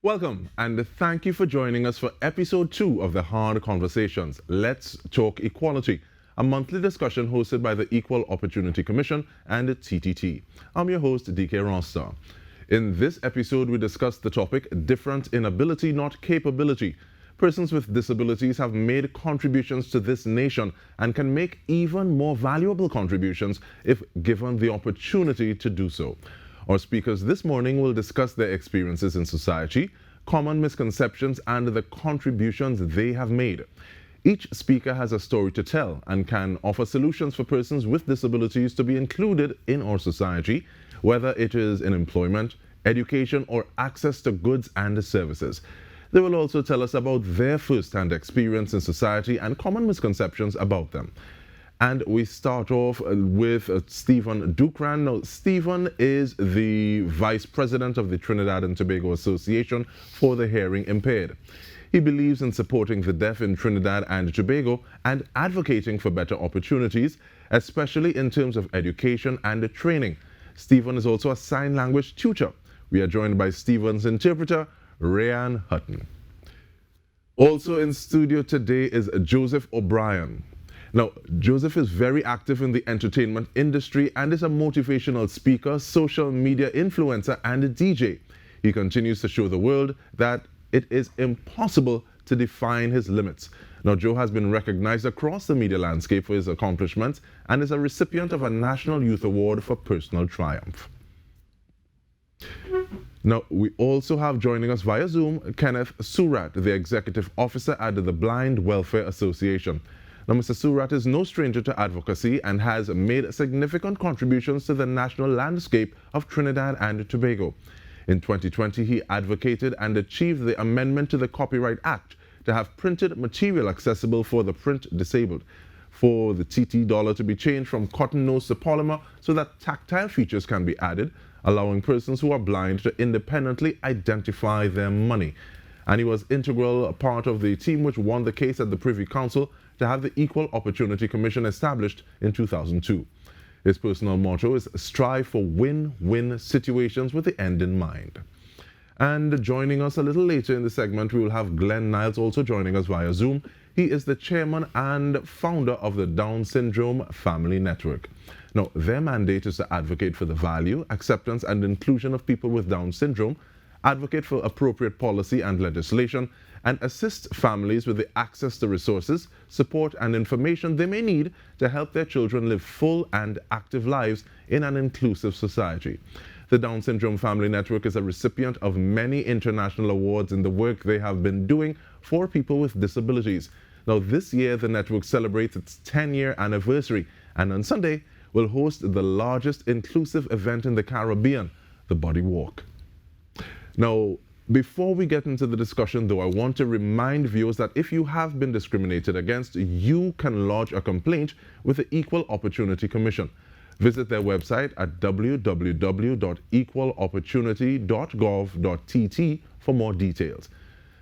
Welcome, and thank you for joining us for episode 2 of the Hard Conversations. Let's Talk Equality, a monthly discussion hosted by the Equal Opportunity Commission and the TTT. I'm your host, DK Ronstar. In this episode, we discuss the topic Different in Ability, Not Capability. Persons with disabilities have made contributions to this nation and can make even more valuable contributions if given the opportunity to do so. Our speakers this morning will discuss their experiences in society, common misconceptions, and the contributions they have made. Each speaker has a story to tell and can offer solutions for persons with disabilities to be included in our society, whether it is in employment, education, or access to goods and services. They will also tell us about their first-hand experience in society and common misconceptions about them. And we start off with Stephen Dukran. Now, Stephen is the Vice President of the Trinidad and Tobago Association for the Hearing Impaired. He believes in supporting the deaf in Trinidad and Tobago and advocating for better opportunities, especially in terms of education and training. Stephen is also a sign language tutor. We are joined by Stephen's interpreter, Rayan Hutton. Also in studio today is Joseph O'Brien. Now, Joseph is very active in the entertainment industry and is a motivational speaker, social media influencer, and a DJ. He continues to show the world that it is impossible to define his limits. Now, Joe has been recognized across the media landscape for his accomplishments and is a recipient of a National Youth Award for Personal Triumph. Now, we also have joining us via Zoom, Kenneth Surat, the Executive Officer at the Blind Welfare Association. Now, Mr. Surat is no stranger to advocacy and has made significant contributions to the national landscape of Trinidad and Tobago. In 2020, he advocated and achieved the amendment to the Copyright Act to have printed material accessible for the print disabled, for the TT dollar to be changed from cotton nose to polymer so that tactile features can be added, allowing persons who are blind to independently identify their money. And he was integral part of the team which won the case at the Privy Council to have the Equal Opportunity Commission established in 2002. His personal motto is strive for win-win situations with the end in mind. And joining us a little later in the segment, we will have Glenn Niles also joining us via Zoom. He is the chairman and founder of the Down Syndrome Family Network. Now, their mandate is to advocate for the value, acceptance, and inclusion of people with Down syndrome, advocate for appropriate policy and legislation, and assist families with the access to resources, support, and information they may need to help their children live full and active lives in an inclusive society. The Down Syndrome Family Network is a recipient of many international awards in the work they have been doing for people with disabilities. Now, this year, the network celebrates its 10-year anniversary, and on Sunday, will host the largest inclusive event in the Caribbean, the Body Walk. Now, before we get into the discussion, though, I want to remind viewers that if you have been discriminated against, you can lodge a complaint with the Equal Opportunity Commission. Visit their website at www.equalopportunity.gov.tt for more details.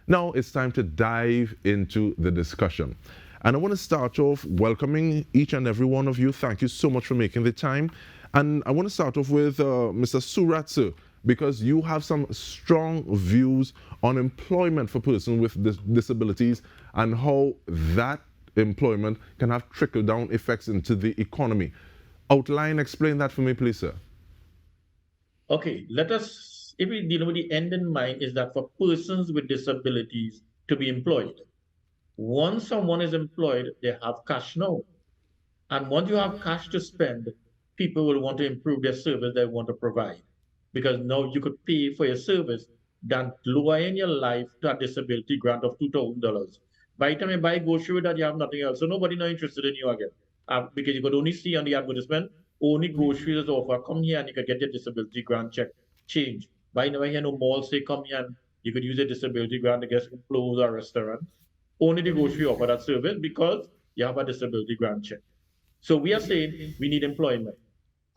Now it's time to dive into the discussion. And I want to start off welcoming each and every one of you. Thank you so much for making the time. And I want to start off with Mr. Surat, sir, because you have some strong views on employment for persons with disabilities and how that employment can have trickle-down effects into the economy. Explain that for me, please, sir. Okay, if we deal with the end in mind, is that for persons with disabilities to be employed. Once someone is employed, they have cash now. And once you have cash to spend, people will want to improve their service they want to provide. Because now you could pay for your service than lowering your life to a disability grant of $2,000. By the time you buy grocery with that, you have nothing else. So nobody not interested in you again. Because you could only see on the advertisement, only groceries is offer. Come here and you could get your disability grant check change. By the way, you know, malls say come here and you could use a disability grant to get some clothes or restaurant. Only the grocery offer that service because you have a disability grant check. So we are saying we need employment.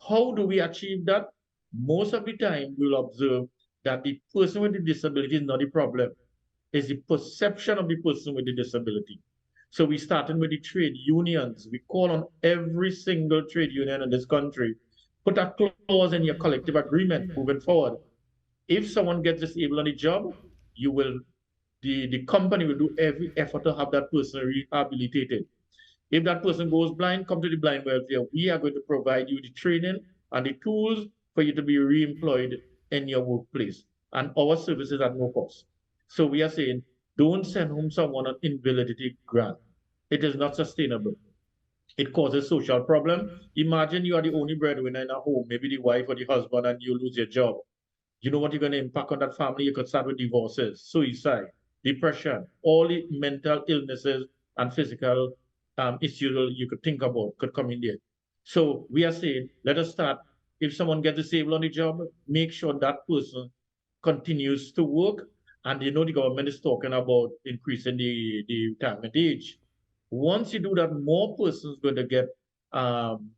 How do we achieve that? Most of the time, we'll observe that the person with the disability is not the problem. It's the perception of the person with the disability. So we started with the trade unions. We call on every single trade union in this country, put a clause in your collective agreement moving forward. If someone gets disabled on the job, the company will do every effort to have that person rehabilitated. If that person goes blind, come to the blind welfare. We are going to provide you the training and the tools for you to be re-employed in your workplace. And our services at no cost. So we are saying, don't send home someone on invalidity grant. It is not sustainable. It causes social problem. Imagine you are the only breadwinner in a home, maybe the wife or the husband, and you lose your job. You know what you're going to impact on that family? You could start with divorces, suicide, depression, all the mental illnesses and physical issues you could think about could come in there. So we are saying, let us start. If someone gets disabled on the job, make sure that person continues to work. And you know the government is talking about increasing the retirement age. Once you do that, more persons going to get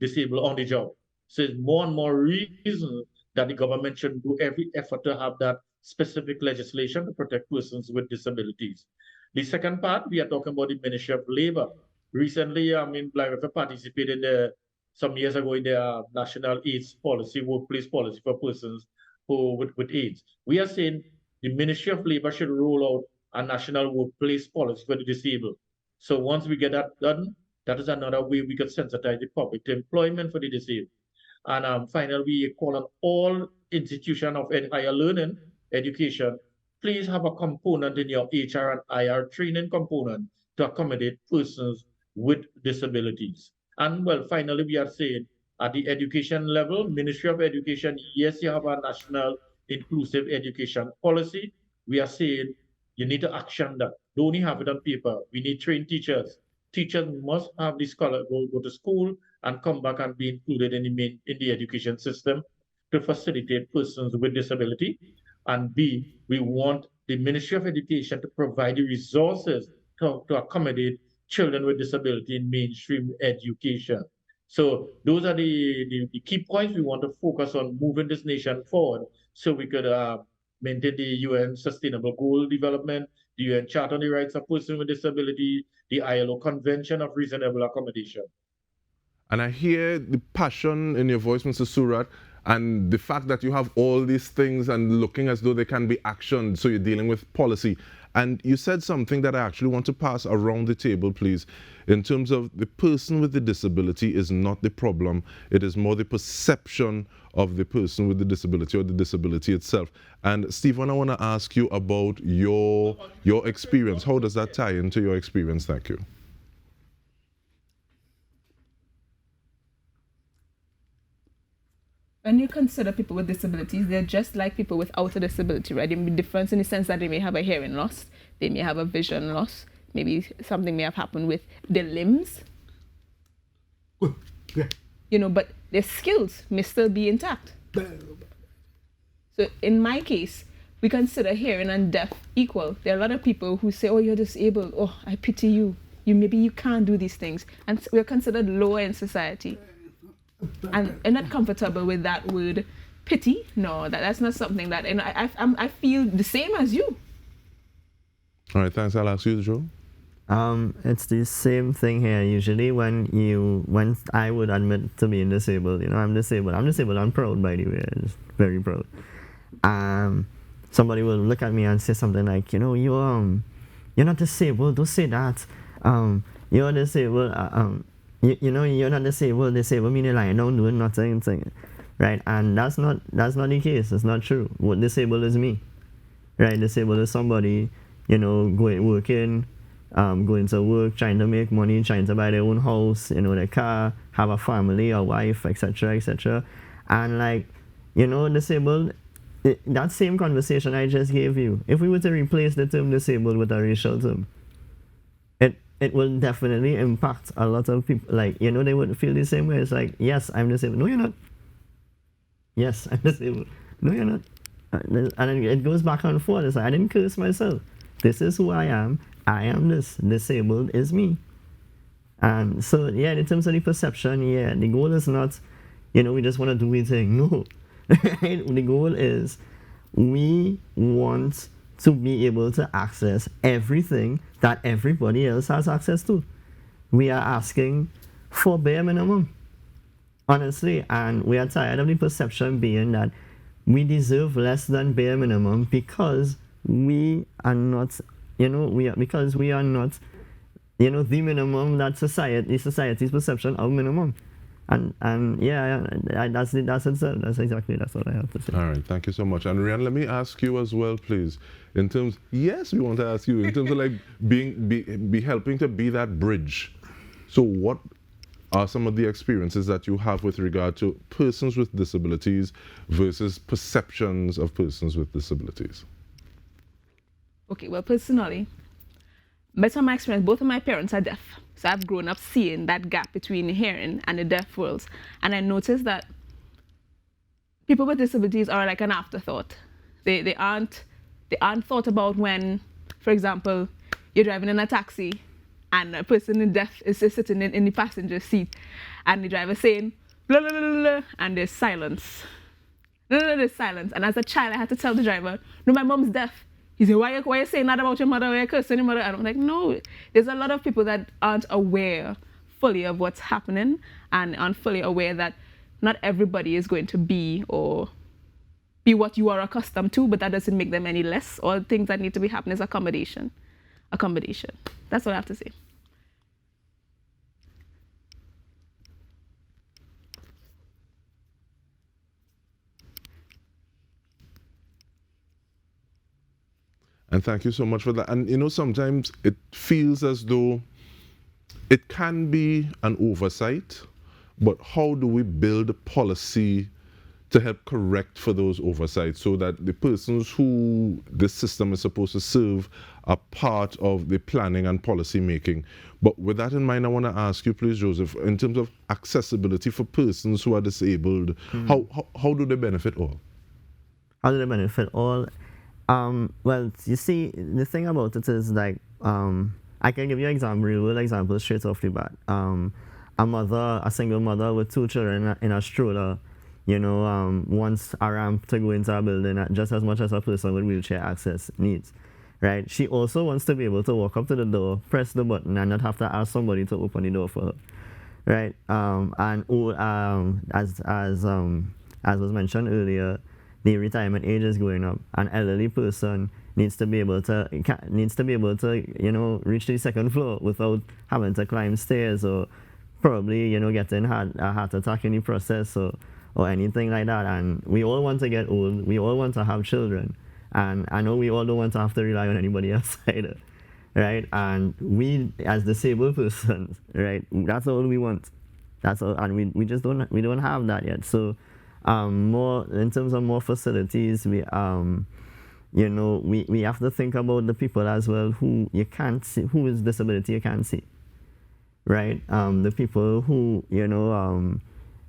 disabled on the job. So it's more and more reason that the government should do every effort to have that specific legislation to protect persons with disabilities. The second part, we are talking about the Ministry of Labor. Recently, Black participated in some years ago in the National AIDS Policy, Workplace Policy for persons with AIDS. We are saying the Ministry of Labor should roll out a national workplace policy for the disabled. So once we get that done, that is another way we could sensitize the public to employment for the disabled. And finally, we call on all institutions of higher learning, education, please have a component in your HR and IR training component to accommodate persons with disabilities. And well, finally, we are saying at the education level, Ministry of Education, yes, you have a national inclusive education policy. We are saying you need to action that. Don't only have it on paper. We need trained teachers. Teachers must have this scholar go to school and come back and be included in the education system to facilitate persons with disability. And B, we want the Ministry of Education to provide the resources to accommodate children with disability in mainstream education. So those are the key points we want to focus on moving this nation forward so we could maintain the UN Sustainable Goal Development, the UN Charter on the Rights of Persons with Disability, the ILO Convention of Reasonable Accommodation. And I hear the passion in your voice, Mr. Surat, and the fact that you have all these things and looking as though they can be actioned, so you're dealing with policy. And you said something that I actually want to pass around the table, please, in terms of the person with the disability is not the problem. It is more the perception of the person with the disability or the disability itself. And Stephen, I want to ask you about your experience. How does that tie into your experience? Thank you. When you consider people with disabilities, they're just like people without a disability, right? They may be different in the sense that they may have a hearing loss, they may have a vision loss, maybe something may have happened with their limbs. You know, but their skills may still be intact. So in my case, we consider hearing and deaf equal. There are a lot of people who say, oh, you're disabled, oh, I pity you. Maybe you can't do these things. And we're considered lower in society. And I'm not comfortable with that word pity. No, that's not something that, and I feel the same as you. All right, thanks. I'll ask you, Joe. It's the same thing here. Usually when I would admit to being disabled, you know, I'm disabled. I'm proud, by the way. I'm just very proud. Somebody will look at me and say something like, you know, you're not disabled. Don't say that. You're disabled. You know, you're not disabled meaning like don't do nothing, right? And that's not the case. It's not true. What disabled is me, right? Disabled is somebody, you know, going to work, trying to make money, trying to buy their own house, you know, their car, have a family, a wife, etc., etc. And like, you know, disabled, that same conversation I just gave you, if we were to replace the term disabled with a racial term, it will definitely impact a lot of people. Like, you know, they would feel the same way. It's like, yes, I'm disabled. No, you're not. Yes, I'm disabled. No, you're not. And it goes back and forth. It's like, I didn't curse myself. This is who I am. I am this. Disabled is me. And so, yeah, in terms of the perception, yeah, the goal is not, you know, we just want to do anything. No. The goal is we want to be able to access everything that everybody else has access to. We are asking for bare minimum, honestly, and we are tired of the perception being that we deserve less than bare minimum because we are not, because we are not, the minimum that society's perception of minimum. And yeah, that's it. That's all I have to say. All right, thank you so much. And Rian, let me ask you as well, please. In terms, yes, we want to ask you in terms of like be helping to be that bridge. So what are some of the experiences that you have with regard to persons with disabilities versus perceptions of persons with disabilities? Okay, well, personally, based on my experience, both of my parents are deaf. So I've grown up seeing that gap between hearing and the deaf worlds. And I noticed that people with disabilities are like an afterthought. They aren't thought about when, for example, you're driving in a taxi and a person in deaf is sitting in the passenger seat and the driver saying, blah, blah, blah, blah, blah, and there's silence. No, there's silence. And as a child, I had to tell the driver, no, my mom's deaf. He said, why are you saying that about your mother? Why are you cursing your mother? And I'm like, no, there's a lot of people that aren't aware fully of what's happening and aren't fully aware that not everybody is going to be what you are accustomed to, but that doesn't make them any less. All things that need to be happening is accommodation. That's what I have to say. And thank you so much for that. And sometimes it feels as though it can be an oversight, but how do we build a policy to help correct for those oversights so that the persons who this system is supposed to serve are part of the planning and policy making? But with that in mind, I want to ask you, please, Joseph, in terms of accessibility for persons who are disabled, how do they benefit all? How do they benefit all? Well, you see, the thing about it is like, I can give you an real world example straight off the bat. A single mother with 2 children in a stroller, wants a ramp to go into a building just as much as a person with wheelchair access needs, right? She also wants to be able to walk up to the door, press the button, and not have to ask somebody to open the door for her, right? As was mentioned earlier, the retirement age is going up. An elderly person needs to be able to reach the second floor without having to climb stairs or probably getting a heart attack in the process or anything like that. And we all want to get old. We all want to have children, and I know we all don't want to have to rely on anybody else either, right? And we as disabled persons, right, that's all we want. That's all, and we just don't have that yet. So more in terms of more facilities, we have to think about the people as well who you can't see, who is disability you can't see, right? The people who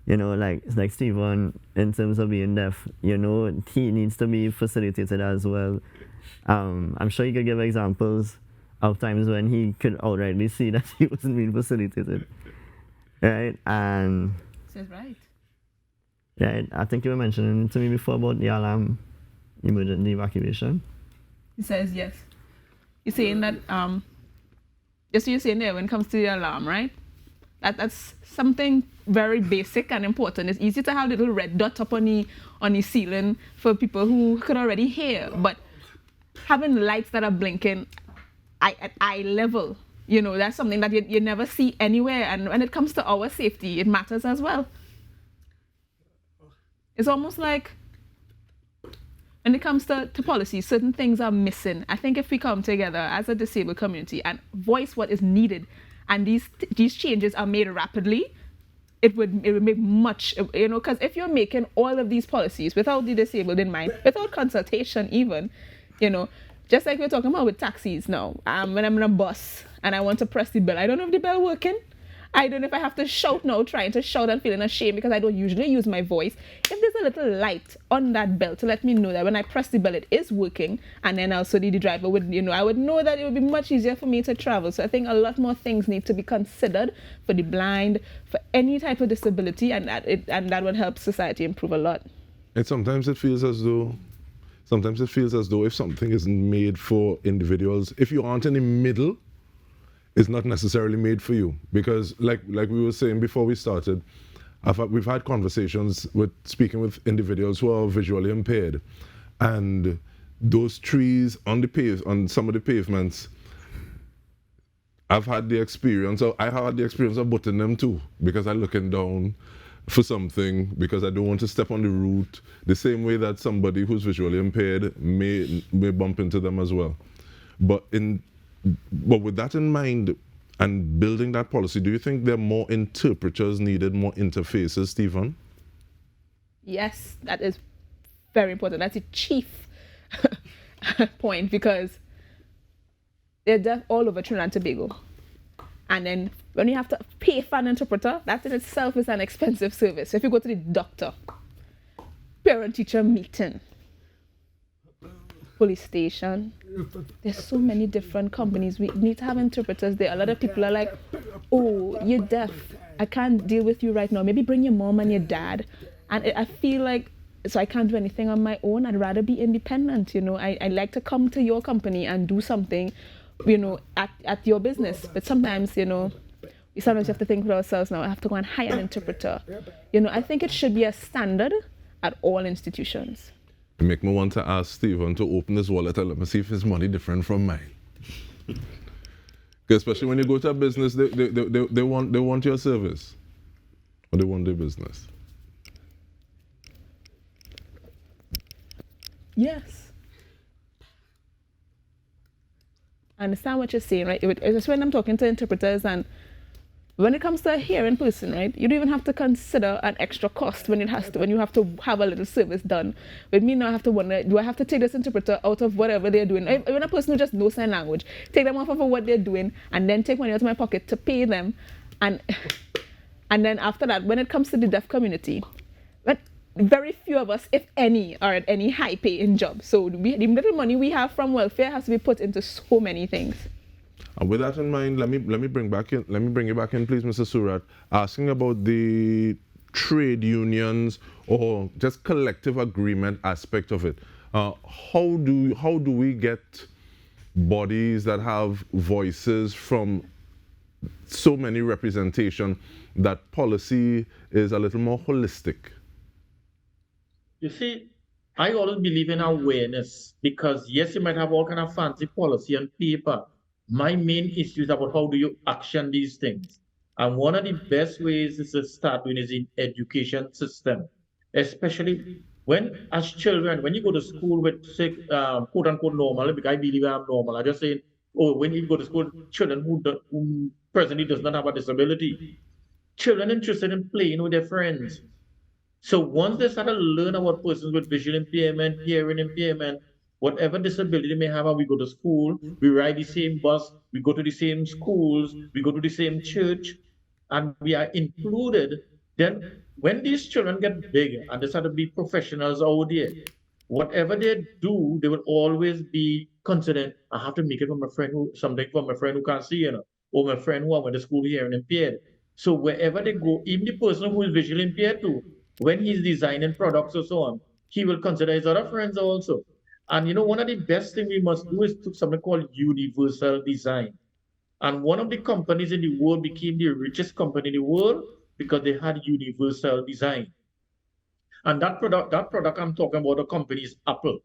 like Stephen, in terms of being deaf, he needs to be facilitated as well. I'm sure you could give examples of times when he could outrightly see that he wasn't being facilitated, right? And That's right. Right, I think you were mentioning to me before about the alarm emergency evacuation. He says yes. You're saying that just you're saying there when it comes to the alarm, right? That's something very basic and important. It's easy to have little red dot up on the ceiling for people who could already hear, but having lights that are blinking at eye level, that's something that you never see anywhere. And when it comes to our safety, it matters as well. It's almost like when it comes to policy, certain things are missing. I think if we come together as a disabled community and voice what is needed, and these changes are made rapidly, it would make much, because if you're making all of these policies without the disabled in mind, without consultation even, just like we're talking about with taxis now, when I'm in a bus and I want to press the bell, I don't know if the bell working. I don't know if I have to shout now, trying to shout and feeling ashamed because I don't usually use my voice. If there's a little light on that bell to let me know that when I press the bell, it is working, and then also the driver would, I would know that it would be much easier for me to travel. So I think a lot more things need to be considered for the blind, for any type of disability, and that would help society improve a lot. And sometimes it feels as though if something isn't made for individuals, if you aren't in the middle, it's not necessarily made for you. Because like we were saying before we started, we've had conversations speaking with individuals who are visually impaired, and those trees on some of the pavements, I've had the experience of butting them too, because I'm looking down for something, because I don't want to step on the root, the same way that somebody who's visually impaired may bump into them as well. But with that in mind and building that policy, do you think there are more interpreters needed, more interfaces, Stephen? Yes, that is very important. That's a chief point, because they're deaf all over Trinidad and Tobago. And then when you have to pay for an interpreter, that in itself is an expensive service. So if you go to the doctor, parent-teacher meeting, police station, there's so many different companies. We need to have interpreters there. A lot of people are like, oh, you're deaf, I can't deal with you right now. Maybe bring your mom and your dad. And I feel like, so I can't do anything on my own. I'd rather be independent, you know. I like to come to your company and do something, you know, at your business. But sometimes, you know, we sometimes have to think for ourselves now. I have to go and hire an interpreter. You know, I think it should be a standard at all institutions. It make me want to ask Stephen to open his wallet and let me see if his money different from mine. Especially when you go to a business, they want your service, or they want their business. Yes. I understand what you're saying, right? It's when I'm talking to interpreters, and when it comes to a hearing person, right, you don't even have to consider an extra cost when you have to have a little service done. With me now, I have to wonder, do I have to take this interpreter out of whatever they're doing? Even a person who just knows sign language, take them off of what they're doing, and then take money out of my pocket to pay them, and then after that, when it comes to the deaf community, but very few of us, if any, are at any high-paying job. So the little money we have from welfare has to be put into so many things. And with that in mind, let me bring you back in, please, Mr. Surat, asking about the trade unions or just collective agreement aspect of it. How do we get bodies that have voices from so many representation that policy is a little more holistic? You see, I always believe in awareness, because yes, you might have all kind of fancy policy on paper. My main issue is about how do you action these things. And one of the best ways is to start doing is in education system, especially when as children, when you go to school with say, quote unquote normal, because I believe I'm normal. I just say, oh, when you go to school, children who presently does not have a disability, children interested in playing with their friends. So once they start to learn about persons with visual impairment, hearing impairment, whatever disability they may have, and we go to school, we ride the same bus, we go to the same schools, we go to the same church, and we are included, then when these children get big and they start to be professionals out there, whatever they do, they will always be considered, I have to make it for my friend who something for my friend who can't see, you know, or my friend who I went to school here and impaired. So wherever they go, even the person who is visually impaired too, when he's designing products or so on, he will consider his other friends also. And you know, one of the best things we must do is to something called universal design. And one of the companies in the world became the richest company in the world because they had universal design. And that product I'm talking about, the company is Apple.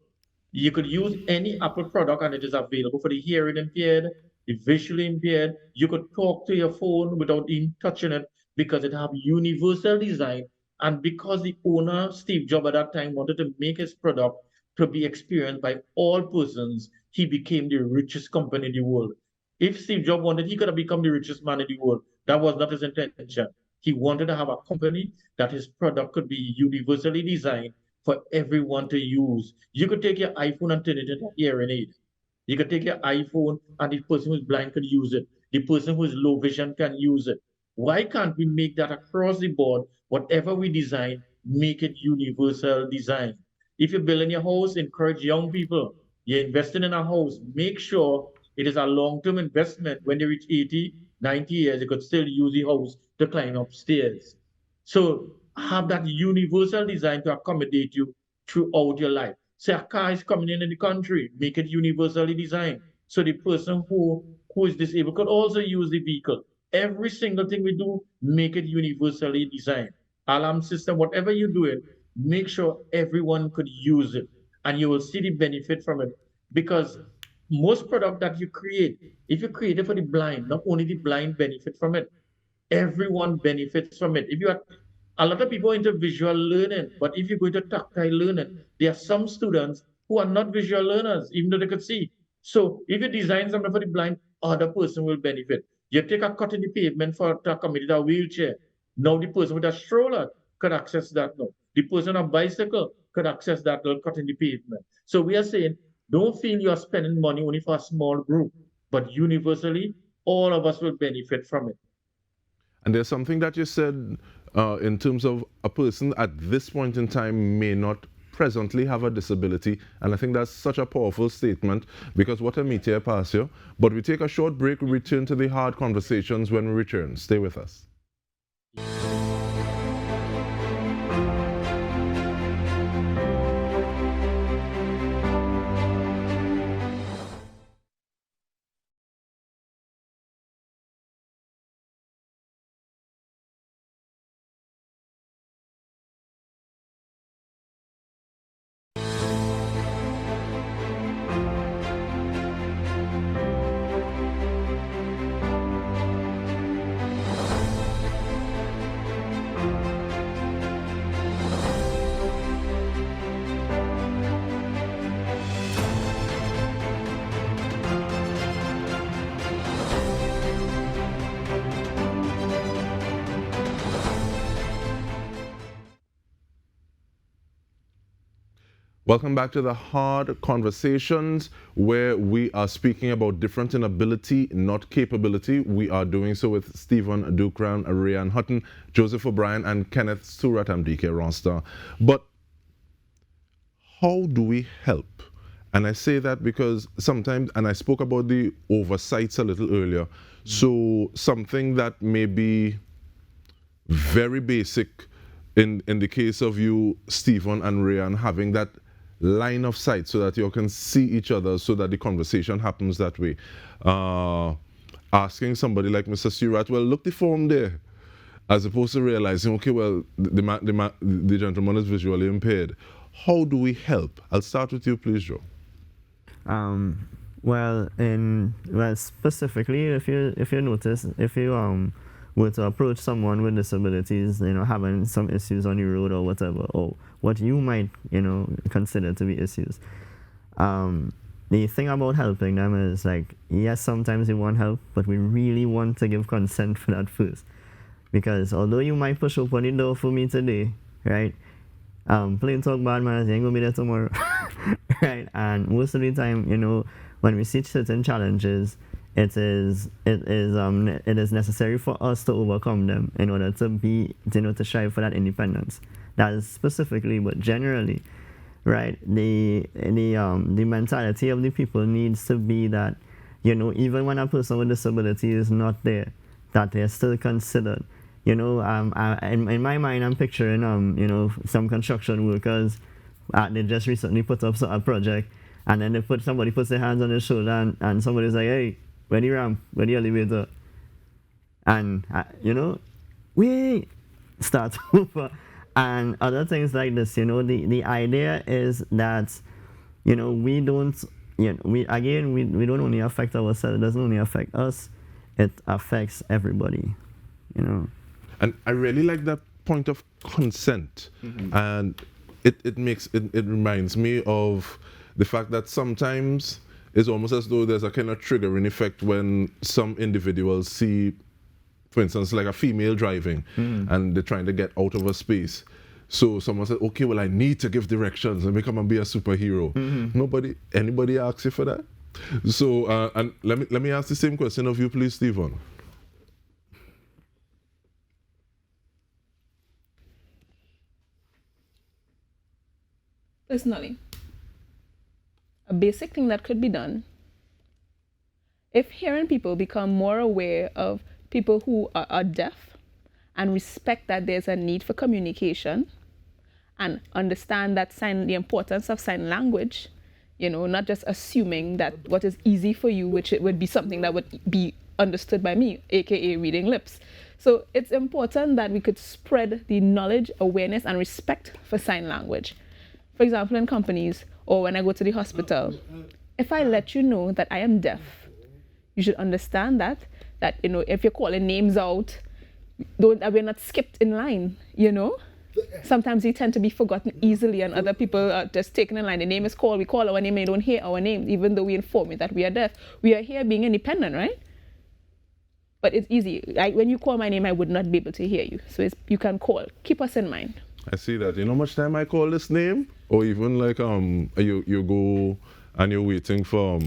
You could use any Apple product and it is available for the hearing impaired, the visually impaired. You could talk to your phone without even touching it because it have universal design. And because the owner, Steve Jobs, at that time wanted to make his product to be experienced by all persons, he became the richest company in the world. If Steve Jobs wanted, he could have become the richest man in the world. That was not his intention. He wanted to have a company that his product could be universally designed for everyone to use. You could take your iPhone and turn it into a hearing aid. You could take your iPhone and the person who's blind could use it. The person who is low vision can use it. Why can't we make that across the board? Whatever we design, make it universal design. If you're building your house, encourage young people. You're investing in a house, make sure it is a long-term investment. When they reach 80, 90 years, they could still use the house to climb upstairs. So have that universal design to accommodate you throughout your life. Say a car is coming in the country, make it universally designed. So the person who is disabled could also use the vehicle. Every single thing we do, make it universally designed. Alarm system, whatever you're doing, make sure everyone could use it. and you will see the benefit from it. Because most product that you create, if you create it for the blind, not only the blind benefit from it, everyone benefits from it. If you are a lot of people into visual learning, but if you go into tactile learning, there are some students who are not visual learners, even though they could see. So if you design something for the blind, other person will benefit. You take a cut in the pavement for to accommodate a wheelchair. Now the person with a stroller could access that now. The person on a bicycle could access that little cut in the pavement. So we are saying, don't feel you are spending money only for a small group, but universally, all of us will benefit from it. And there's something that you said in terms of a person at this point in time may not presently have a disability, and I think that's such a powerful statement, because what a meteor pass you. But we take a short break, we return to the hard conversations when we return. Stay with us. Welcome back to the Hard Conversations, where we are speaking about different in ability, not capability. We are doing so with Stephen Dukran, Rayan Hutton, Joseph O'Brien, and Kenneth Surat. I'm DK Ronstar. But how do we help? And I say that because sometimes, and I spoke about the oversights a little earlier, so something that may be very basic in the case of you, Stephen and Rayan, having that line of sight so that you can see each other, so that the conversation happens that way. Asking somebody like Mr. Surat, well, look the form there, as opposed to realizing, okay, well, the gentleman is visually impaired. How do we help? I'll start with you, please, Joe. Well, specifically, if you notice, if you were to approach someone with disabilities, having some issues on the road or whatever, or what you might, consider to be issues, the thing about helping them is, like, yes, sometimes we want help, but we really want to give consent for that first. Because although you might push open the door for me today, right, plain talk bad manners, you ain't gonna be there tomorrow, right? And most of the time, when we see certain challenges, it is necessary for us to overcome them in order to be, to strive for that independence. That is specifically, but generally, right? The mentality of the people needs to be that, even when a person with disability is not there, that they're still considered. In my mind, I'm picturing, some construction workers. They just recently put up a project, and then somebody puts their hands on their shoulder, and somebody's like, hey, where the ramp, where the elevator? And, we start over. And other things like this, the idea is that, we don't, we don't only affect ourselves, it doesn't only affect us, it affects everybody, And I really like that point of consent. Mm-hmm. And it reminds me of the fact that sometimes it's almost as though there's a kind of triggering effect when some individuals see, for instance, like a female driving, and they're trying to get out of a space. So someone said, okay, well, I need to give directions and become and be a superhero. Mm-hmm. Anybody asks you for that? So, and let me ask the same question of you, please, Stephen. Personally, a basic thing that could be done, if hearing people become more aware of people who are deaf and respect that there's a need for communication and understand that the importance of sign language, not just assuming that what is easy for you, which it would be something that would be understood by me, aka reading lips. So it's important that we could spread the knowledge, awareness, and respect for sign language. For example, in companies, or when I go to the hospital, if I let you know that I am deaf, you should understand that if you're calling names out, we're not skipped in line, Sometimes we tend to be forgotten easily, and other people are just taken in line. The name is called, we call our name, and they don't hear our name, even though we inform you that we are deaf. We are here being independent, right? But it's easy. When you call my name, I would not be able to hear you. So you can call. Keep us in mind. I see that. You know how much time I call this name? Or even like you go and you're waiting for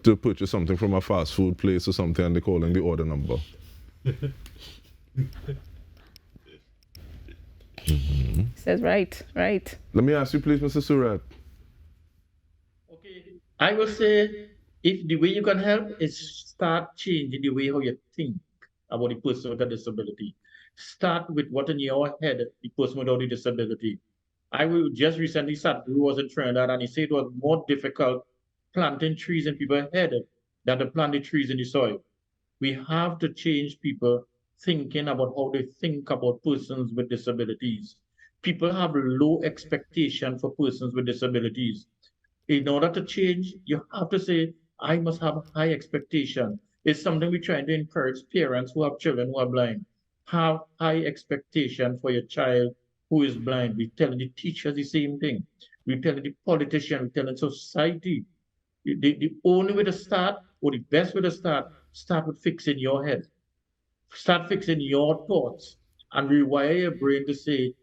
to purchase something from a fast food place or something, and they're calling the order number. Says right. Let me ask you, please, Mr. Surat. Okay, I will say, if the way you can help is start changing the way how you think about the person with a disability. Start with what in your head the person without a disability. I will just recently Sadhguru was in Trinidad, and he said it was more difficult planting trees in people's head than to plant the trees in the soil. We have to change people thinking about how they think about persons with disabilities. People have low expectation for persons with disabilities. In order to change, you have to say, I must have high expectation. It's something we're trying to encourage parents who have children who are blind. Have high expectation for your child who is blind. We're telling the teachers the same thing. We're telling the politicians, we're telling society. The only way to start, or the best way to start with fixing your head. Start fixing your thoughts and rewire your brain to say,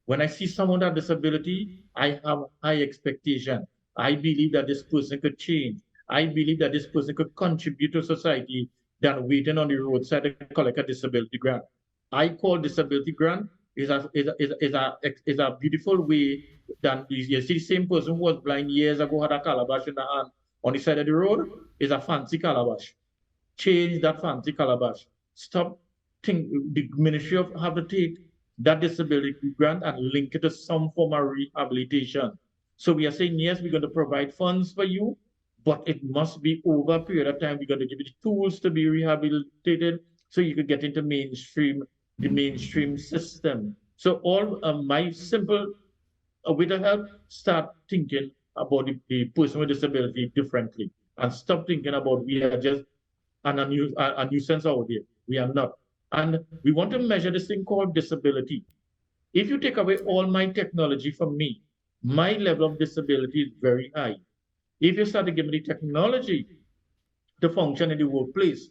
when I see someone with a disability, I have high expectation. I believe that this person could change. I believe that this person could contribute to society than waiting on the roadside to collect a disability grant. I call disability grant is a beautiful way that you see the same person who was blind years ago had a calabash in the hand on the side of the road is a fancy calabash. Change that fancy calabash. Stop the ministry of have to take that disability grant and link it to some form of rehabilitation. So we are saying, yes, we're going to provide funds for you, but it must be over a period of time. We're going to give you the tools to be rehabilitated so you could get into the mainstream system. So all my simple way to help, start thinking about the person with disability differently and stop thinking about we are just a nuisance out there. We are not. And we want to measure this thing called disability. If you take away all my technology from me, my level of disability is very high. If you start to give me the technology to function in the workplace,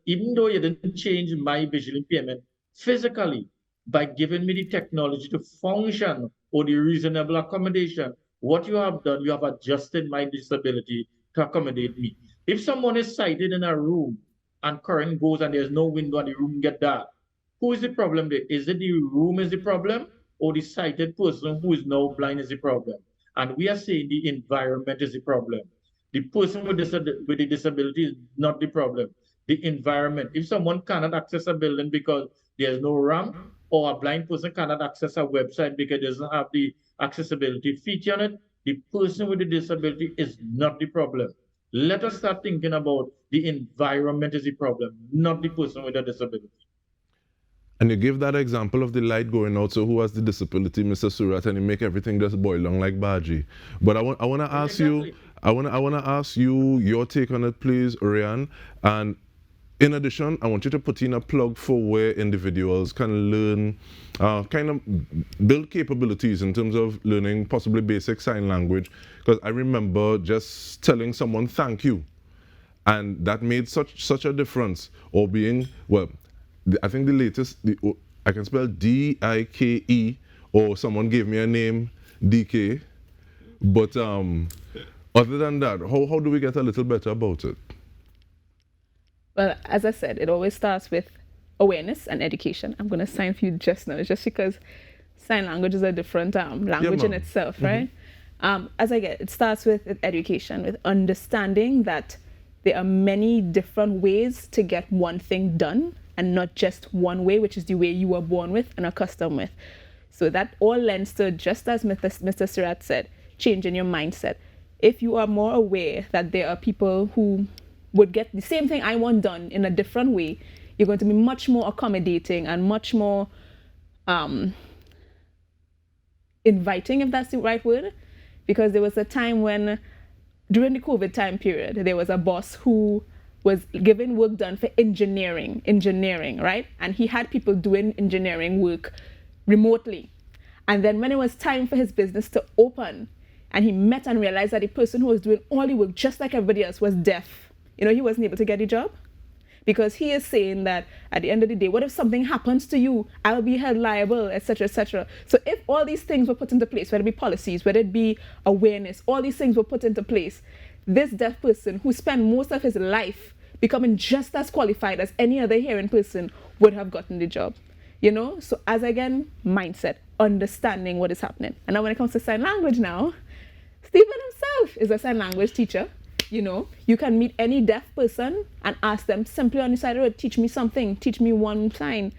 even though you didn't change my visual impairment physically, by giving me the technology to function or the reasonable accommodation, what you have done, you have adjusted my disability to accommodate me. If someone is sighted in a room and current goes and there's no window and the room get dark, who is the problem there? Is it the room is the problem, or the sighted person who is now blind is the problem? And we are saying the environment is the problem. The person with the disability is not the problem. The environment. If someone cannot access a building because there's no ramp, or a blind person cannot access a website because it doesn't have the accessibility feature on it, the person with the disability is not the problem. Let us start thinking about the environment is the problem, not the person with a disability. And you give that example of the light going out, so who has the disability, Mr. Surat, and you make everything just boil down like Baji. But I want to ask you, I want to ask you your take on it, please, Oriane. And in addition, I want you to put in a plug for where individuals can learn, kind of build capabilities in terms of learning possibly basic sign language. Because I remember just telling someone thank you, and that made such a difference. Or being, well, I think the latest, I can spell D-I-K-E, or someone gave me a name, DK. But other than that, how do we get a little better about it? Well, as I said, it always starts with awareness and education. I'm going to sign for you just now, just because sign language is a different language in itself, right? It starts with education, with understanding that there are many different ways to get one thing done, and not just one way, which is the way you were born with and accustomed with. So that all lends to, just as Mr. Surat said, changing your mindset. If you are more aware that there are people who would get the same thing I want done in a different way, you're going to be much more accommodating and much more inviting, if that's the right word, because there was a time when, during the COVID time period, there was a boss who was given work done for engineering, right? And he had people doing engineering work remotely. And then when it was time for his business to open, and he met and realized that the person who was doing all the work, just like everybody else, was deaf, he wasn't able to get the job. Because he is saying that at the end of the day, what if something happens to you? I'll be held liable, etc., etc. So if all these things were put into place, whether it be policies, whether it be awareness, all these things were put into place, this deaf person who spent most of his life becoming just as qualified as any other hearing person would have gotten the job. So as again, mindset, understanding what is happening. And now when it comes to sign language now, Stephen himself is a sign language teacher. You can meet any deaf person and ask them simply on the side of the road, teach me something, teach me one sign.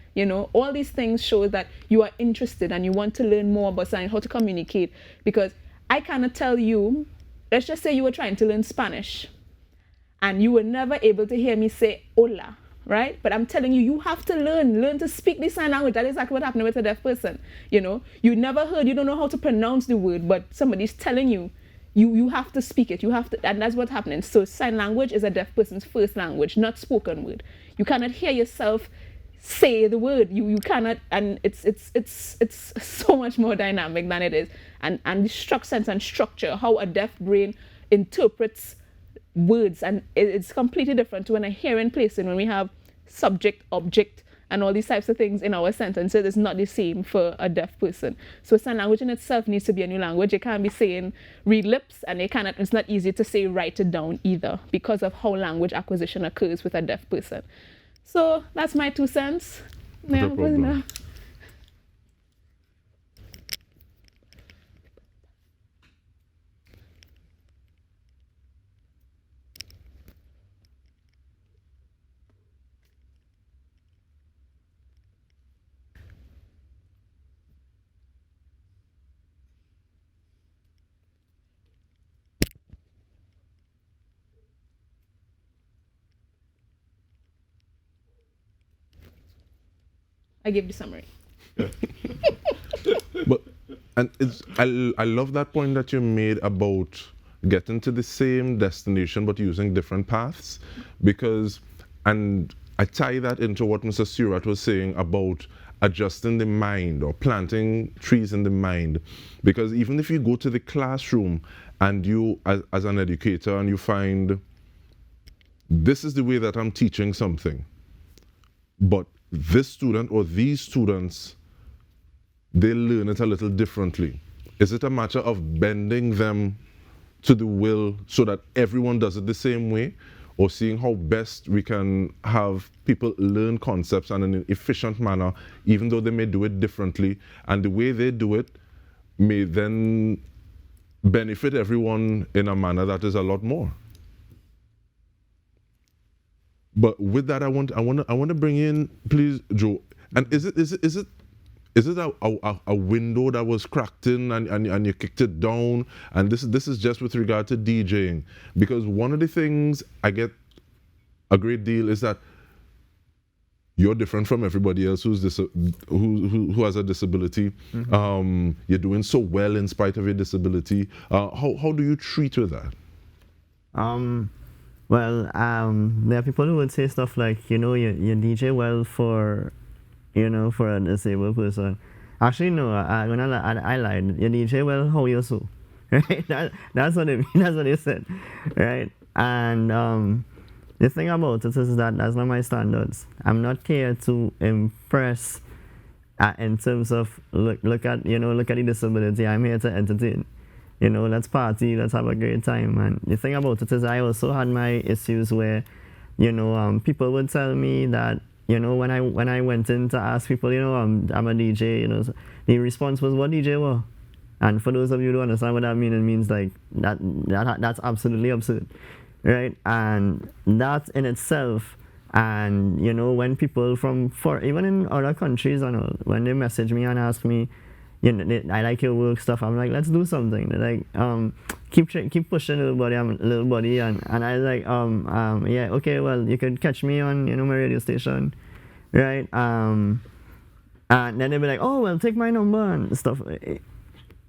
All these things show that you are interested and you want to learn more about sign, how to communicate. Because I cannot tell you, let's just say you were trying to learn Spanish and you were never able to hear me say hola, right? But I'm telling you, you have to learn to speak the sign language. That is exactly what happened with a deaf person. You never heard, you don't know how to pronounce the word, but somebody's telling you, you have to speak it. You have to, and that's what's happening. So sign language is a deaf person's first language, not spoken word. You cannot hear yourself say the word. You cannot, and it's so much more dynamic than it is. And the sense and structure, how a deaf brain interprets words, and it's completely different to when a hearing person, when we have subject, object, and all these types of things in our sentences. It's not the same for a deaf person. So sign language in itself needs to be a new language. You can't be saying read lips, and it's not easy to say write it down either, because of how language acquisition occurs with a deaf person. So that's my 2 cents. No problem. I give the summary. But I love that point that you made about getting to the same destination but using different paths, because, and I tie that into what Mr. Surat was saying about adjusting the mind or planting trees in the mind. Because even if you go to the classroom and you, as an educator, and you find this is the way that I'm teaching something, but this student or these students, they learn it a little differently. Is it a matter of bending them to the will so that everyone does it the same way, or seeing how best we can have people learn concepts in an efficient manner, even though they may do it differently, and the way they do it may then benefit everyone in a manner that is a lot more? But with that, I want to bring in, please, Joe. And is it a window that was cracked in and you kicked it down? And this is just with regard to DJing, because one of the things I get a great deal is that you're different from everybody else who has a disability. Mm-hmm. You're doing so well in spite of your disability. How do you treat with that? Well, there are people who would say stuff like, you DJ well for a disabled person. Actually, no, I lied. You DJ well, how you so? Right? That's what it means. That's what they said, right? And the thing about it is that that's not my standards. I'm not here to impress in terms of look at the disability. I'm here to entertain. Let's party, let's have a great time. And the thing about it is I also had my issues where, people would tell me that, when I went in to ask people, I'm a DJ, the response was, what DJ were? And for those of you who don't understand what that means, it means like that's absolutely absurd, right? And that in itself, and when people even in other countries and all, when they message me and ask me, I like your work stuff, I'm like, let's do something. They're like, keep pushing little buddy, and I was like, yeah, okay, well, you could catch me on my radio station, right? And then they'll be like, oh, well, take my number and stuff.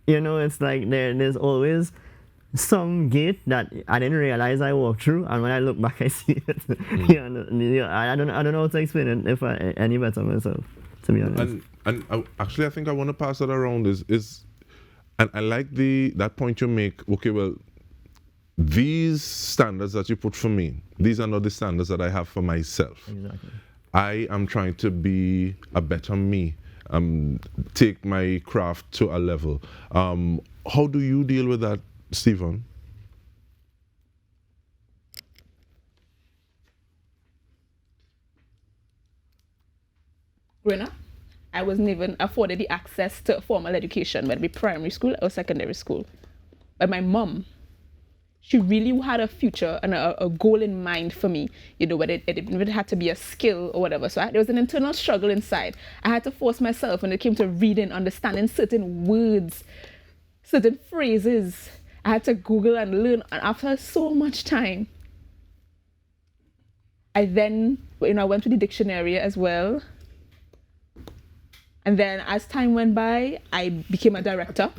you know, it's like there's always some gate that I didn't realize I walked through, and when I look back, I see it. I don't know how to explain it if any better myself, to be honest. And actually, I think I want to pass it around. And I like that point you make. Okay, well, these standards that you put for me, these are not the standards that I have for myself. Exactly. I am trying to be a better me, take my craft to a level. How do you deal with that, Stephen? Growing up, I wasn't even afforded the access to formal education, whether it be primary school or secondary school. But my mom, she really had a future and a goal in mind for me, you know, whether it had to be a skill or whatever. So there was an internal struggle inside. I had to force myself when it came to reading, understanding certain words, certain phrases. I had to Google and learn, and after so much time, I then, you know, I went to the dictionary as well. And then as time went by, I became a director,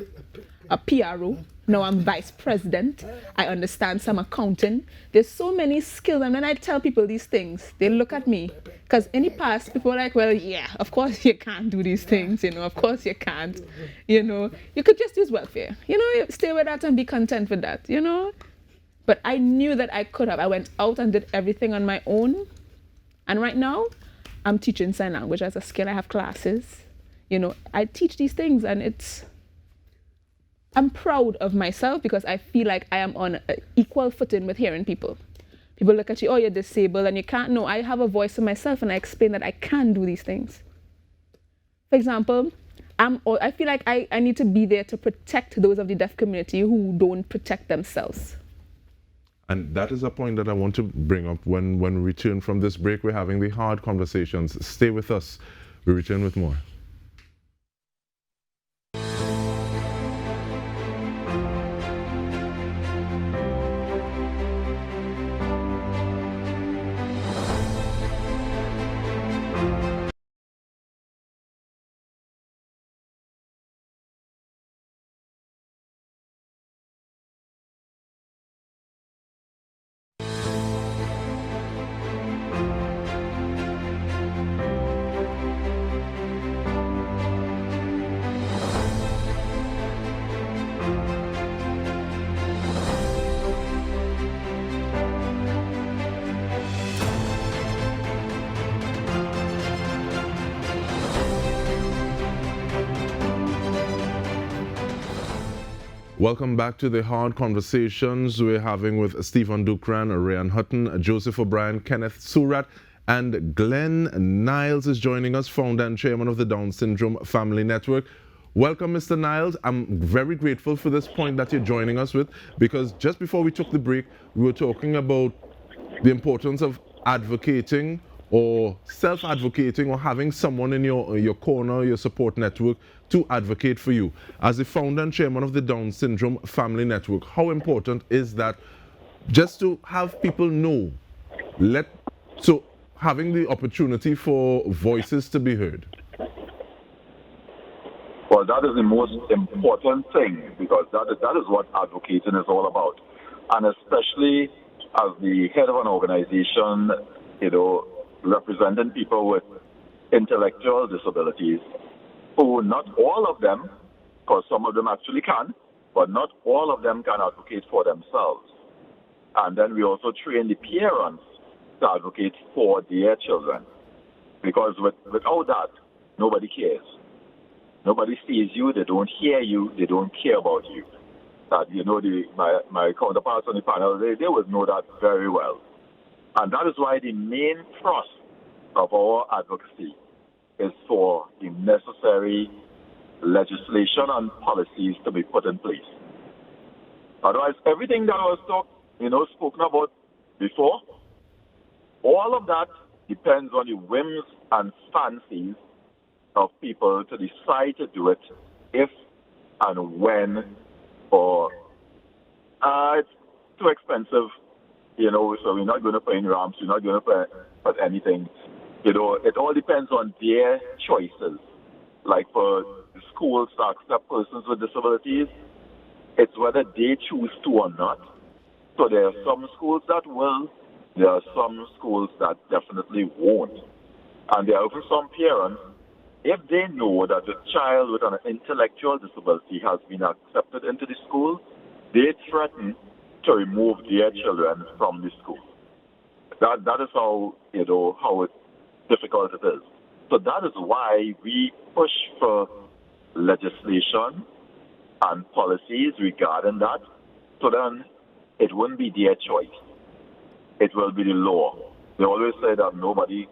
a PRO. Now I'm vice president. I understand some accounting. There's so many skills. And when I tell people these things, they look at me. Because in the past, people were like, well, yeah, of course you can't do these things. You know, of course you can't. You know, you could just use welfare. You know, stay with that and be content with that, you know. But I knew that I could have. I went out and did everything on my own. And right now, I'm teaching sign language as a skill. I have classes. You know, I teach these things, and I'm proud of myself because I feel like I am on an equal footing with hearing people. People look at you, oh, you're disabled and you can't. No, I have a voice for myself, and I explain that I can do these things. For example, I feel like I need to be there to protect those of the deaf community who don't protect themselves. And that is a point that I want to bring up when we return from this break. We're having the hard conversations. Stay with us. We return with more. Welcome back to the hard conversations we're having with Stephen Dukran, Rayan Hutton, Joseph O'Brien, Kenneth Surratt, and Glenn Niles is joining us, founder and chairman of the Down Syndrome Family Network. Welcome, Mr. Niles. I'm very grateful for this point that you're joining us with, because just before we took the break, we were talking about the importance of advocating or self-advocating or having someone in your corner, your support network, to advocate for you. As the founder and chairman of the Down Syndrome Family Network, how important is that just to have people know, so having the opportunity for voices to be heard? Well, that is the most important thing, because that is what advocating is all about. And especially as the head of an organization, you know, representing people with intellectual disabilities, who not all of them, because some of them actually can, but not all of them can advocate for themselves. And then we also train the parents to advocate for their children. Because without that, nobody cares. Nobody sees you, they don't hear you, they don't care about you. That, you know, my counterparts on the panel, they would know that very well. And that is why the main thrust of our advocacy is for the necessary legislation and policies to be put in place. Otherwise, everything that was spoken about before, all of that depends on the whims and fancies of people to decide to do it if and when, or it's too expensive, you know, so we're not going to put in ramps, we're not going to put anything. You know, it all depends on their choices. Like for schools to accept persons with disabilities. It's whether they choose to or not. So there are some schools that will, there are some schools that definitely won't. And there are even some parents, if they know that the child with an intellectual disability has been accepted into the school, they threaten to remove their children from the school. That is how difficult it is. So that is why we push for legislation and policies regarding that. So then it wouldn't be their choice. It will be the law. They always say that nobody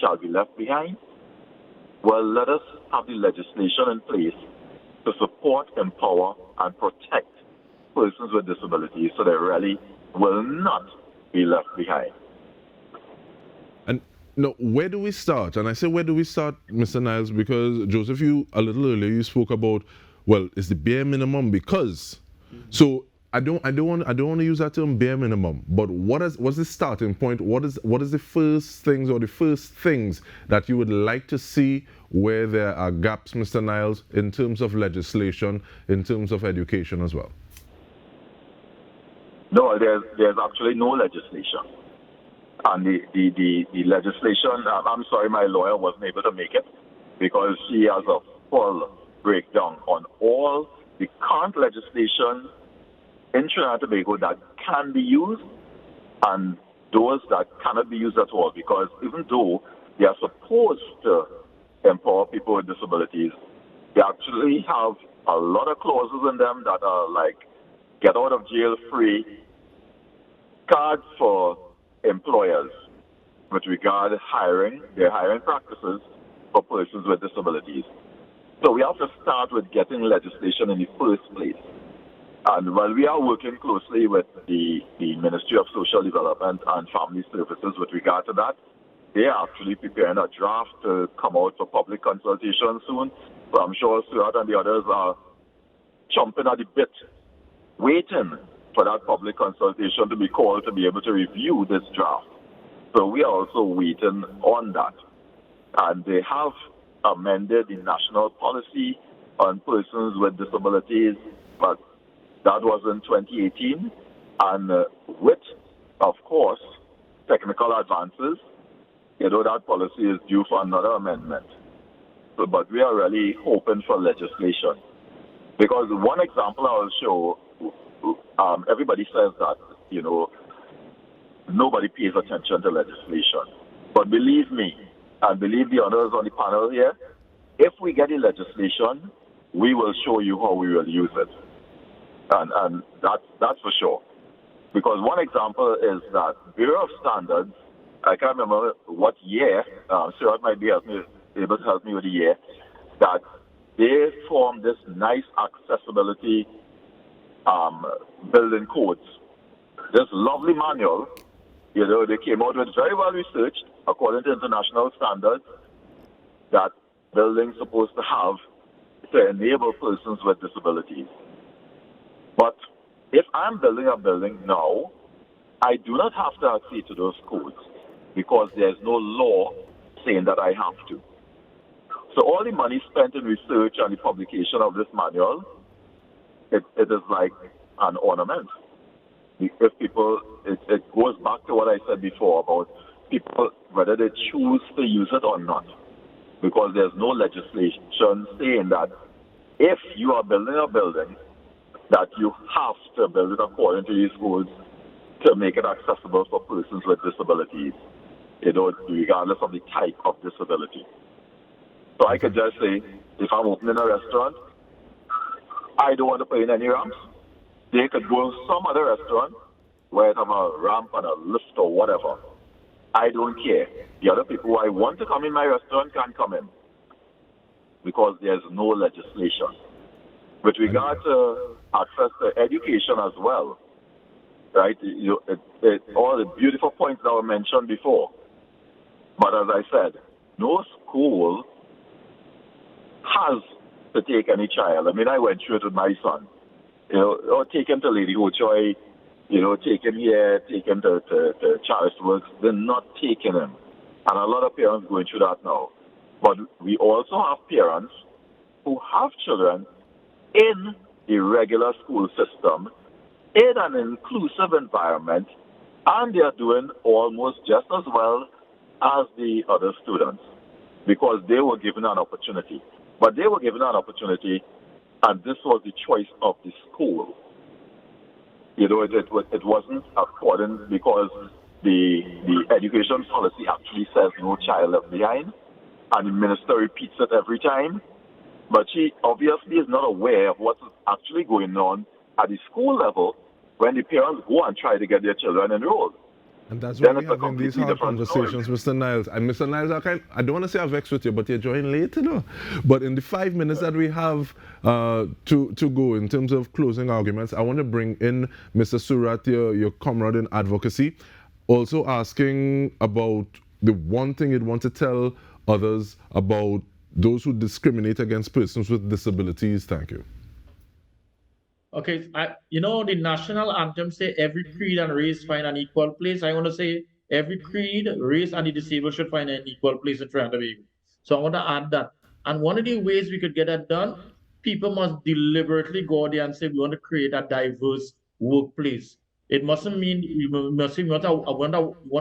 shall be left behind. Well, let us have the legislation in place to support, empower, and protect persons with disabilities so they really will not be left behind. And no, where do we start? And I say, where do we start, Mr. Niles? Because Joseph, you a little earlier you spoke about, well, it's the bare minimum because. So I don't want to use that term bare minimum. But what's the starting point? What is the first things or the first things that you would like to see where there are gaps, Mr. Niles, in terms of legislation, in terms of education as well? No, there's actually no legislation. And the legislation, I'm sorry my lawyer wasn't able to make it because she has a full breakdown on all the current legislation in Trinidad and Tobago that can be used and those that cannot be used at all, because even though they are supposed to empower people with disabilities, they actually have a lot of clauses in them that are like get out of jail free cards for employers with regard to their hiring practices for persons with disabilities. So we have to start with getting legislation in the first place. And while we are working closely with the Ministry of Social Development and Family Services with regard to that, they are actually preparing a draft to come out for public consultation soon. But I'm sure Stuart and the others are chomping at the bit, waiting for that public consultation to be called to be able to review this draft. So we are also waiting on that. And they have amended the national policy on persons with disabilities, but that was in 2018. And with, of course, technical advances, that policy is due for another amendment. So, but we are really hoping for legislation. Because one example I will show, everybody says that, nobody pays attention to legislation. But believe me, and believe the others on the panel here, if we get the legislation, we will show you how we will use it. And that's for sure. Because one example is that Bureau of Standards, I can't remember what year, Stuart might be able to help me with the year, that they formed this nice accessibility building codes. This lovely manual, they came out with very well researched, according to international standards, that buildings supposed to have to enable persons with disabilities. But if I'm building a building now, I do not have to accede to those codes because there's no law saying that I have to. So all the money spent in research and the publication of this manual, it is like an ornament. If people, it goes back to what I said before about people, whether they choose to use it or not. Because there's no legislation saying that if you are building a building, that you have to build it according to these codes to make it accessible for persons with disabilities, regardless of the type of disability. So I could just say, if I'm opening a restaurant, I don't want to put in any ramps. They could go to some other restaurant where it have a ramp and a lift or whatever. I don't care. The other people who I want to come in my restaurant can come in because there's no legislation. With regard to access to education as well, right? All the beautiful points that were mentioned before. But as I said, no school has to take any child. I mean, I went through it with my son. Or take him to Lady Ho Choi, take him here, take him to Charles Works. They're not taking him. And a lot of parents going through that now. But we also have parents who have children in the regular school system in an inclusive environment, and they are doing almost just as well as the other students because they were given an opportunity. But they were given an opportunity, and this was the choice of the school. You know, it wasn't according because the education policy actually says no child left behind, and the minister repeats it every time. But she obviously is not aware of what's actually going on at the school level when the parents go and try to get their children enrolled. And that's why Then we're it's a having these completely hard different conversations, Mr. Niles. And Mr. Niles, I don't want to say I'm vexed with you, but you're joining late, you know. But in the 5 minutes that we have to go in terms of closing arguments, I want to bring in Mr. Surat, your comrade in advocacy, also asking about the one thing you'd want to tell others about those who discriminate against persons with disabilities. Thank you. Okay, the national anthem say every creed and race find an equal place. I want to say every creed, race, and the disabled should find an equal place in Trinidad and Tobago. So I want to add that. And one of the ways we could get that done, people must deliberately go there and say we want to create a diverse workplace. It mustn't mean we want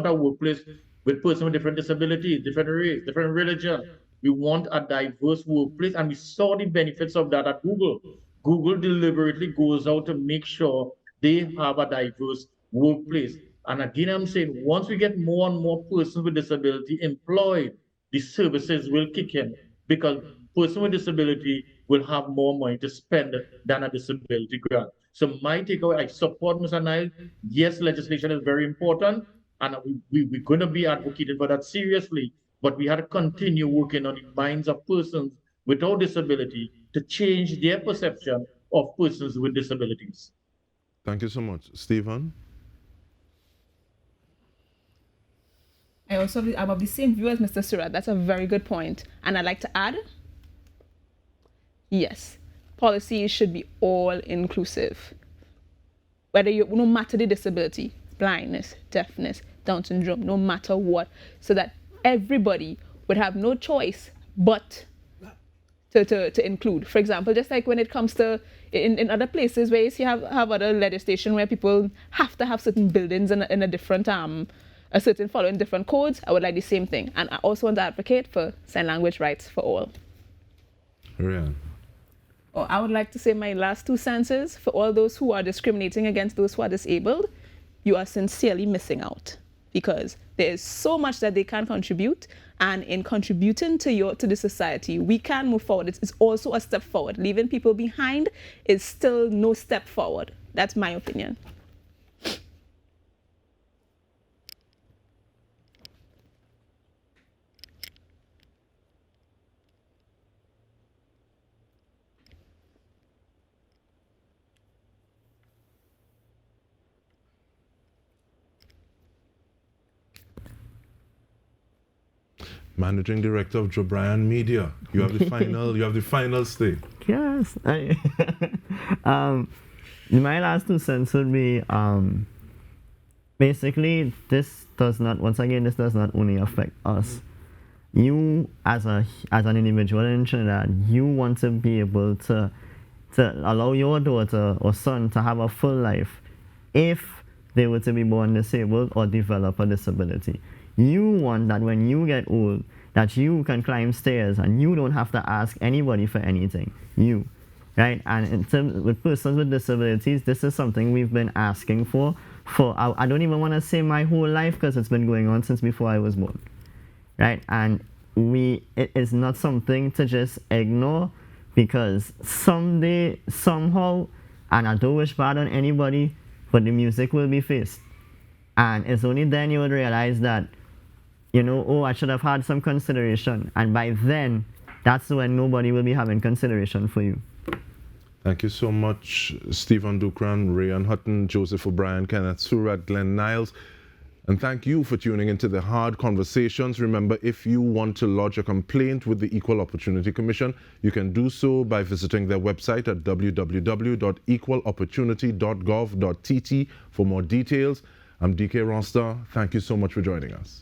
a workplace with persons with different disabilities, different race, different religion. We want a diverse workplace, and we saw the benefits of that at Google. Google deliberately goes out to make sure they have a diverse workplace. And again, I'm saying once we get more and more persons with disability employed, the services will kick in because person with disability will have more money to spend than a disability grant. So my takeaway, I support Mr. Nile. Yes, legislation is very important, and we're going to be advocating for that seriously, but we have to continue working on the minds of persons without disability to change their perception of persons with disabilities. Thank you so much. Stephen? I'm of the same view as Mr. Surat. That's a very good point. And I'd like to add, yes, policies should be all inclusive. No matter the disability, blindness, deafness, Down syndrome, no matter what, so that everybody would have no choice but to include. For example, just like when it comes to in other places where you have other legislation where people have to have certain buildings in a different a certain following different codes, I would like the same thing. And I also want to advocate for sign language rights for all. Rian. Oh, I would like to say my last 2 sentences for all those who are discriminating against those who are disabled. You are sincerely missing out, because there is so much that they can contribute, and in contributing to the society, we can move forward. It's also a step forward. Leaving people behind is still no step forward. That's my opinion. Managing Director of Jobrian Media. You have the final say. Yes. My last 2 cents would be basically this does not only affect us. You as an individual in Trinidad, you want to be able to allow your daughter or son to have a full life if they were to be born disabled or develop a disability. You want that when you get old, that you can climb stairs and you don't have to ask anybody for anything. You, right? And in terms with persons with disabilities, this is something we've been asking for I don't even want to say my whole life, because it's been going on since before I was born, right? And it is not something to just ignore, because someday, somehow, and I don't wish bad on anybody, but the music will be faced. And it's only then you would realize that, I should have had some consideration. And by then, that's when nobody will be having consideration for you. Thank you so much, Stephen Dukran, Rayan Hutton, Joseph O'Brien, Kenneth Surat, Glenn Niles. And thank you for tuning into the Hard Conversations. Remember, if you want to lodge a complaint with the Equal Opportunity Commission, you can do so by visiting their website at www.equalopportunity.gov.tt for more details. I'm DK Ronstar. Thank you so much for joining us.